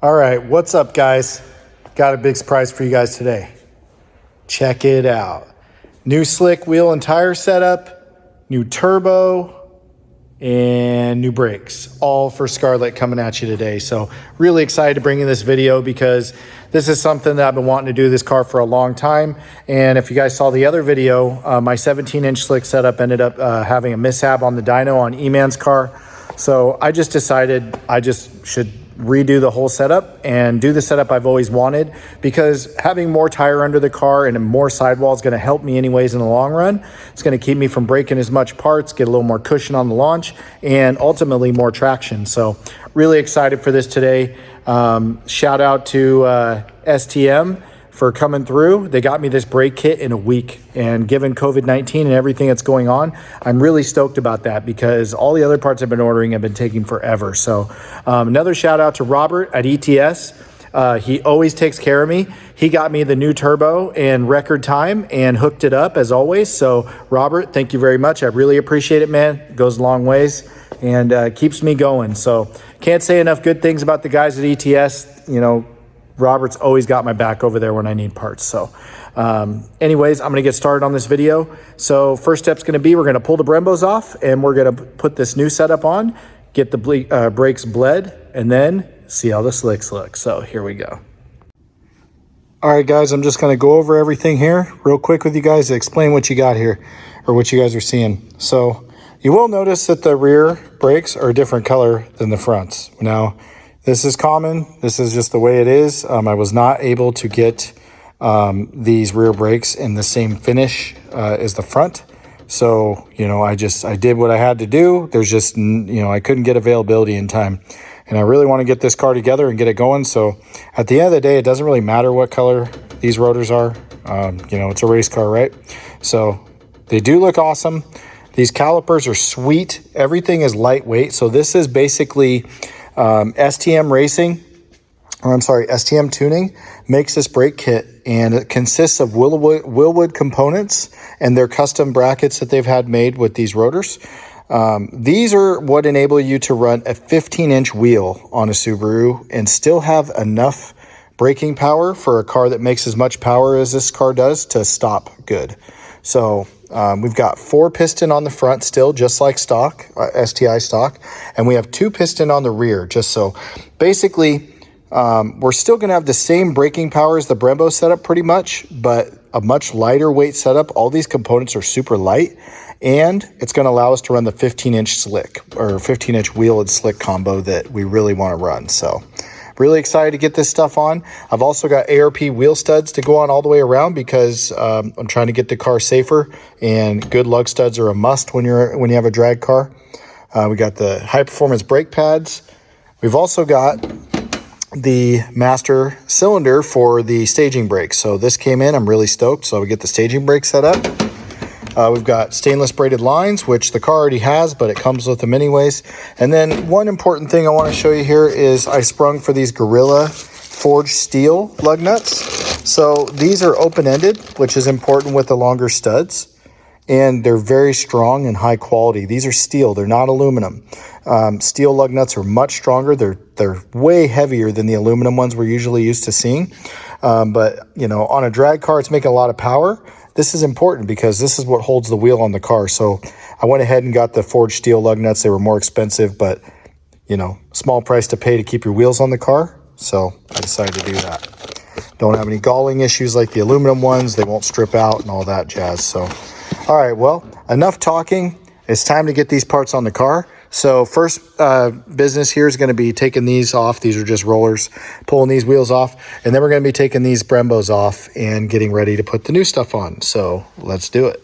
All right, what's up, guys? Got a big surprise for you guys today. Check it out. New slick wheel and tire setup, new turbo, and new brakes, all for Scarlet coming at you today. So really excited to bring you this video because this is something that I've been wanting to do this car for a long time. And if you guys saw the other video, my 17-inch slick setup ended up having a mishap on the dyno on E-Man's car. So I just decided I just should redo the whole setup and do the setup I've always wanted, because having more tire under the car and more sidewall is going to help me anyways in the long run. It's going to keep me from breaking as much parts, get a little more cushion on the launch, and ultimately more traction. So really excited for this today. Shout out to STM for coming through. They got me this brake kit in a week, and given COVID-19 and everything that's going on, I'm really stoked about that because all the other parts I've been ordering have been taking forever. So another shout out to Robert at ETS. He always takes care of me. He got me the new turbo in record time and hooked it up as always. So Robert, thank you very much. I really appreciate it, man. It goes a long ways and keeps me going. So can't say enough good things about the guys at ETS. You know, Robert's always got my back over there when I need parts. So anyways, I'm going to get started on this video. So first step's going to be, we're going to pull the Brembos off and we're going to put this new setup on, get the brakes bled, and then see how the slicks look. So here we go. All right, guys, I'm just going to go over everything here real quick with you guys to explain what you got here, or what you guys are seeing. So you will notice that the rear brakes are a different color than the fronts. Now, this is common. This is just the way it is. I was not able to get these rear brakes in the same finish as the front. So, you know, I did what I had to do. There's just, you know, I couldn't get availability in time. And I really want to get this car together and get it going. So at the end of the day, it doesn't really matter what color these rotors are. You know, it's a race car, right? So they do look awesome. These calipers are sweet. Everything is lightweight. So this is basically STM Tuning makes this brake kit, and it consists of Willwood components and their custom brackets that they've had made with these rotors. These are what enable you to run a 15-inch wheel on a Subaru and still have enough braking power for a car that makes as much power as this car does to stop good. So we've got 4 piston on the front still, just like stock, STI stock, and we have 2 piston on the rear, just so. Basically, we're still going to have the same braking power as the Brembo setup pretty much, but a much lighter weight setup. All these components are super light, and it's going to allow us to run the 15-inch slick, or 15-inch wheel and slick combo that we really want to run. So really excited to get this stuff on. I've also got ARP wheel studs to go on all the way around because I'm trying to get the car safer, and good lug studs are a must when you have a drag car. We got the high performance brake pads. We've also got the master cylinder for the staging brakes. So this came in, I'm really stoked. So we get the staging brake set up. We've got stainless braided lines, which the car already has, but it comes with them anyways. And then one important thing I want to show you here is I sprung for these Gorilla forged steel lug nuts. So these are open-ended, which is important with the longer studs. And they're very strong and high quality. These are steel, they're not aluminum. Steel lug nuts are much stronger. They're way heavier than the aluminum ones we're usually used to seeing. But you know, on a drag car, it's making a lot of power. This is important because this is what holds the wheel on the car. So I went ahead and got the forged steel lug nuts. They were more expensive, but you know, small price to pay to keep your wheels on the car. So I decided to do that. Don't have any galling issues like the aluminum ones. They won't strip out and all that jazz. So all right, well, enough talking. It's time to get these parts on the car. So first business here is going to be taking these off. These are just rollers, pulling these wheels off. And then we're going to be taking these Brembos off and getting ready to put the new stuff on. So let's do it.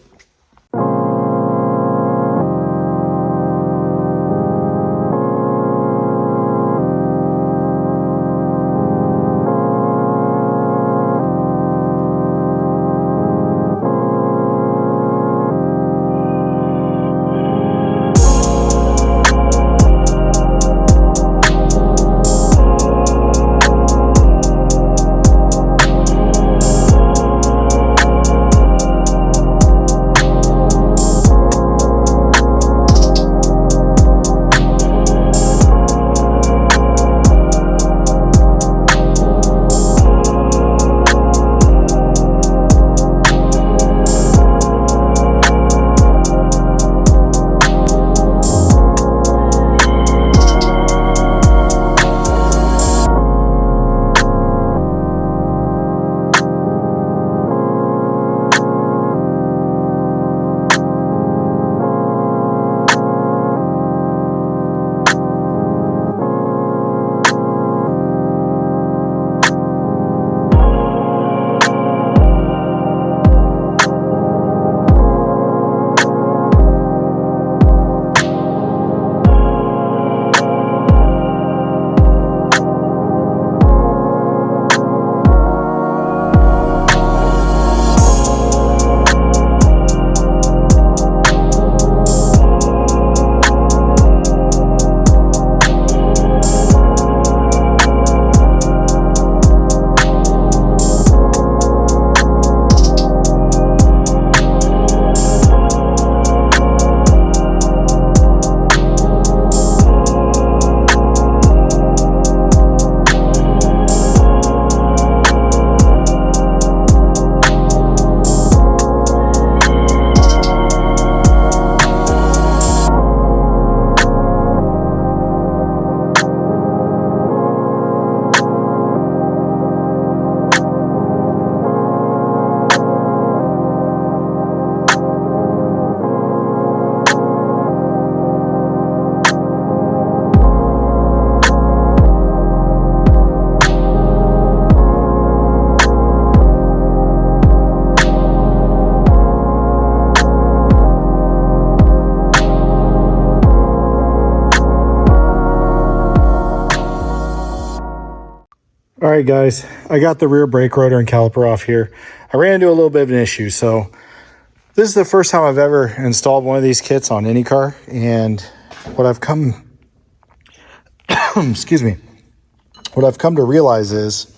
All right, guys, I got the rear brake rotor and caliper off here. I ran into a little bit of an issue. So this is the first time I've ever installed one of these kits on any car. And what I've come, excuse me, what I've come to realize is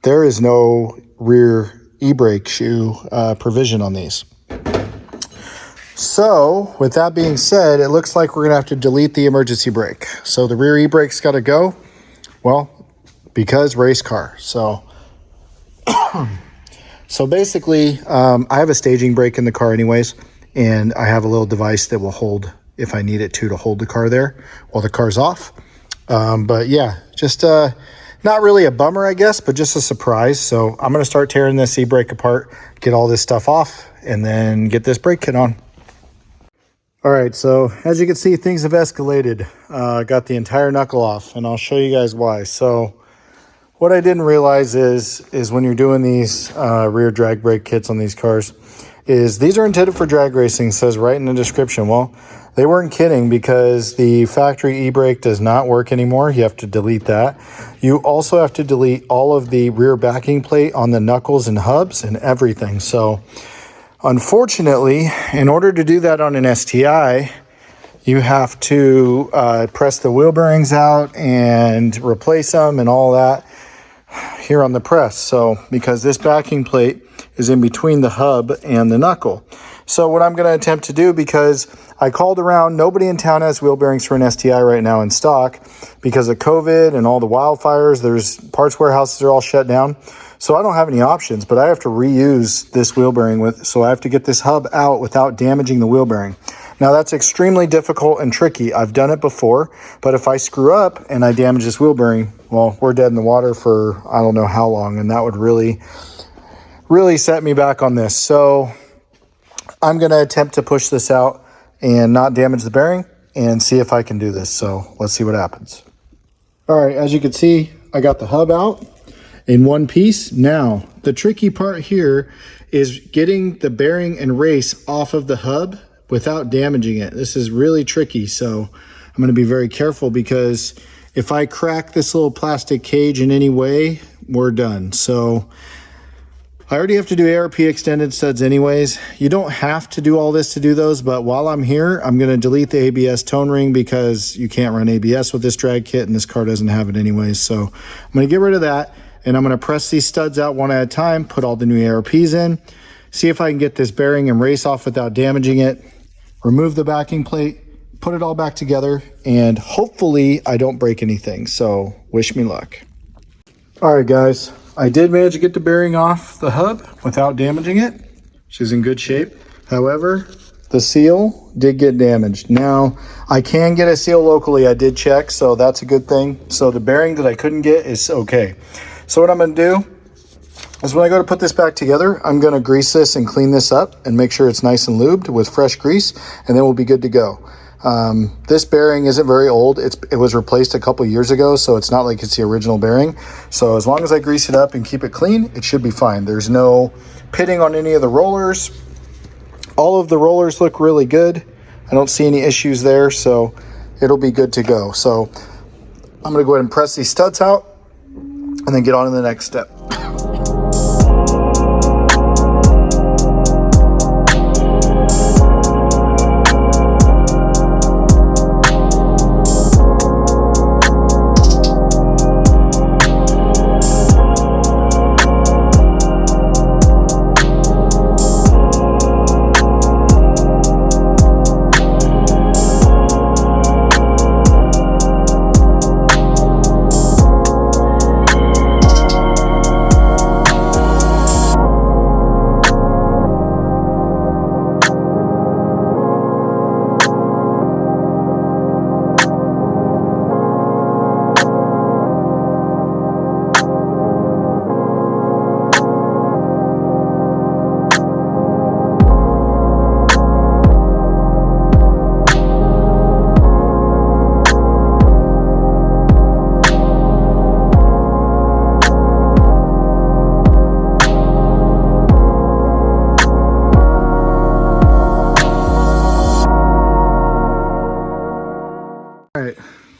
there is no rear e-brake shoe provision on these. So with that being said, it looks like we're gonna have to delete the emergency brake. So the rear e-brake's gotta go. Well, because race car. So basically, I have a staging brake in the car anyways, and I have a little device that will hold, if I need it to hold the car there while the car's off. But yeah, just not really a bummer, I guess, but just a surprise. So I'm going to start tearing this e-brake apart, get all this stuff off, and then get this brake kit on. All right, so as you can see, things have escalated. Got the entire knuckle off, and I'll show you guys why. So what I didn't realize is when you're doing these rear drag brake kits on these cars, is these are intended for drag racing, says right in the description. Well, they weren't kidding, because the factory e-brake does not work anymore. You have to delete that. You also have to delete all of the rear backing plate on the knuckles and hubs and everything. So unfortunately, in order to do that on an STI, you have to press the wheel bearings out and replace them and all that here on the press. So because this backing plate is in between the hub and the knuckle. So what I'm going to attempt to do, because I called around, nobody in town has wheel bearings for an STI right now in stock because of COVID and all the wildfires. There's parts warehouses are all shut down. So I don't have any options, but I have to reuse this wheel bearing so I have to get this hub out without damaging the wheel bearing. Now that's extremely difficult and tricky. I've done it before, but if I screw up and I damage this wheel bearing, well, we're dead in the water for I don't know how long, and that would really set me back on this. So I'm going to attempt to push this out and not damage the bearing and see if I can do this. So let's see what happens. All right, as you can see, I got the hub out in one piece. Now, the tricky part here is getting the bearing and race off of the hub without damaging it. This is really tricky, so I'm going to be very careful, because if I crack this little plastic cage in any way, we're done. So I already have to do ARP extended studs anyways. You don't have to do all this to do those, but while I'm here, I'm going to delete the ABS tone ring, because you can't run ABS with this drag kit, and this car doesn't have it anyways. So I'm going to get rid of that, and I'm going to press these studs out one at a time, put all the new ARPs in, see if I can get this bearing and race off without damaging it, remove the backing plate, put it all back together, and hopefully I don't break anything. So wish me luck. All right, guys, I did manage to get the bearing off the hub without damaging it. She's in good shape. However, the seal did get damaged. Now, I can get a seal locally. I did check, so that's a good thing. So the bearing that I couldn't get is okay. So what I'm going to do is when I go to put this back together, I'm going to grease this and clean this up and make sure it's nice and lubed with fresh grease, and then we'll be good to go. This bearing isn't very old. It was replaced a couple years ago, so it's not like it's the original bearing. So as long as I grease it up and keep it clean, it should be fine. There's no pitting on any of the rollers. All of the rollers look really good. I don't see any issues there, so it'll be good to go. So I'm going to go ahead and press these studs out and then get on to the next step.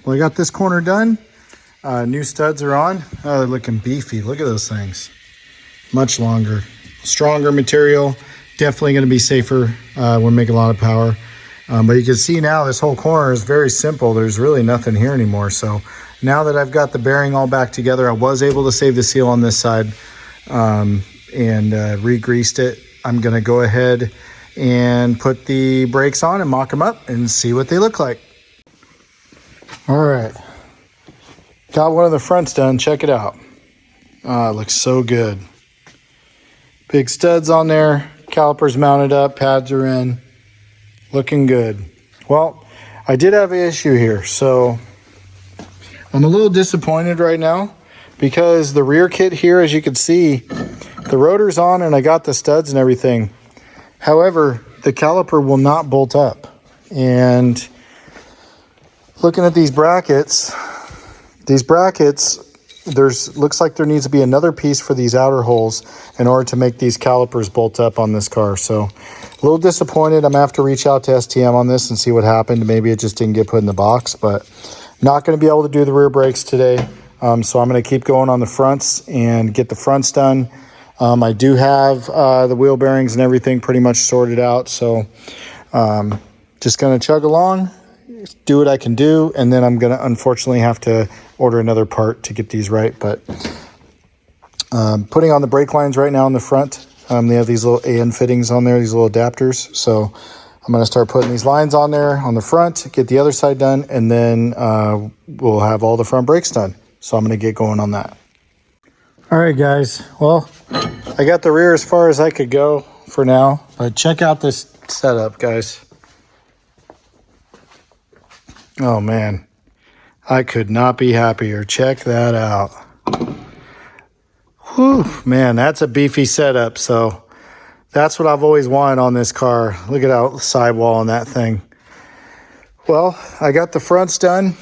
Well, I got this corner done. New studs are on. Oh, they're looking beefy. Look at those things. Much longer, stronger material. Definitely going to be safer when making a lot of power. But you can see now this whole corner is very simple. There's really nothing here anymore. So now that I've got the bearing all back together, I was able to save the seal on this side and re-greased it. I'm going to go ahead and put the brakes on and mock them up and see what they look like. All right. Got one of the fronts done. Check it out. It looks so good. Big studs on there. Calipers mounted up. Pads are in. Looking good. Well, I did have an issue here. So I'm a little disappointed right now because the rear kit here, as you can see, the rotor's on and I got the studs and everything. However, the caliper will not bolt up. And looking at these brackets, looks like there needs to be another piece for these outer holes in order to make these calipers bolt up on this car. So a little disappointed. I'm gonna have to reach out to STM on this and see what happened. Maybe it just didn't get put in the box, but not gonna be able to do the rear brakes today. So I'm gonna keep going on the fronts and get the fronts done. I do have the wheel bearings and everything pretty much sorted out. So just gonna chug along, do what I can do, and then I'm gonna unfortunately have to order another part to get these right. But putting on the brake lines right now in the front. They have these little AN fittings on there, these little adapters. So I'm gonna start putting these lines on there on the front, get the other side done, and then we'll have all the front brakes done. So I'm gonna get going on that. All right, guys. Well, I got the rear as far as I could go for now, but check out this setup, guys. Oh man, I could not be happier. Check that out. Whew, man, that's a beefy setup. So that's what I've always wanted on this car. Look at that sidewall on that thing. Well, I got the fronts done.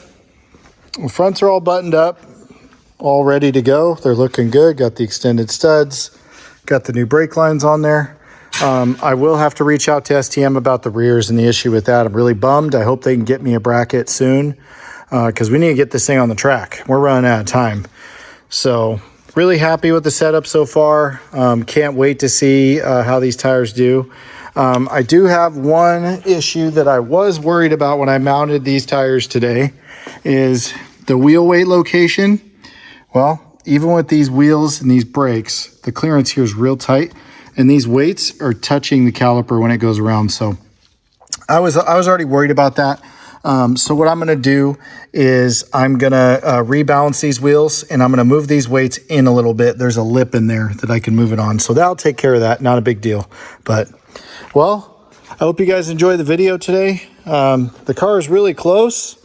The fronts are all buttoned up, all ready to go. They're looking good. Got the extended studs, got the new brake lines on there. I will have to reach out to STM about the rears and the issue with that. I'm really bummed. I hope they can get me a bracket soon because we need to get this thing on the track. We're running out of time. So really happy with the setup so far. Can't wait to see how these tires do. I do have one issue that I was worried about when I mounted these tires today is the wheel weight location. Well, even with these wheels and these brakes, the clearance here is real tight. And these weights are touching the caliper when it goes around. So I was already worried about that. So what I'm going to do is I'm going to rebalance these wheels and I'm going to move these weights in a little bit. There's a lip in there that I can move it on. So that'll take care of that. Not a big deal. But, well, I hope you guys enjoy the video today. The car is really close.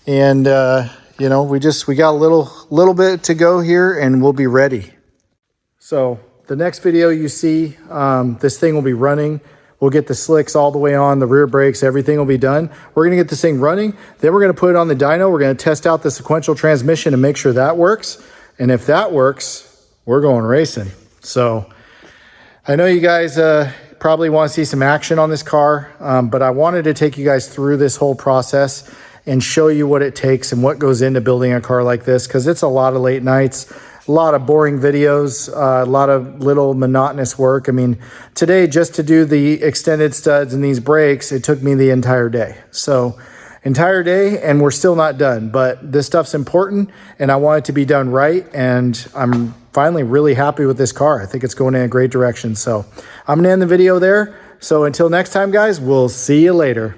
And, you know, we got a little bit to go here and we'll be ready. So the next video you see, this thing will be running. We'll get the slicks all the way on, the rear brakes, everything will be done. We're gonna get this thing running. Then we're gonna put it on the dyno. We're gonna test out the sequential transmission and make sure that works. And if that works, we're going racing. So I know you guys probably want to see some action on this car, but I wanted to take you guys through this whole process and show you what it takes and what goes into building a car like this, because it's a lot of late nights, a lot of boring videos, a lot of little monotonous work. I mean, today, just to do the extended studs and these brakes, it took me the entire day. So entire day, and we're still not done, but this stuff's important and I want it to be done right. And I'm finally really happy with this car. I think it's going in a great direction. So I'm gonna end the video there. So until next time, guys, we'll see you later.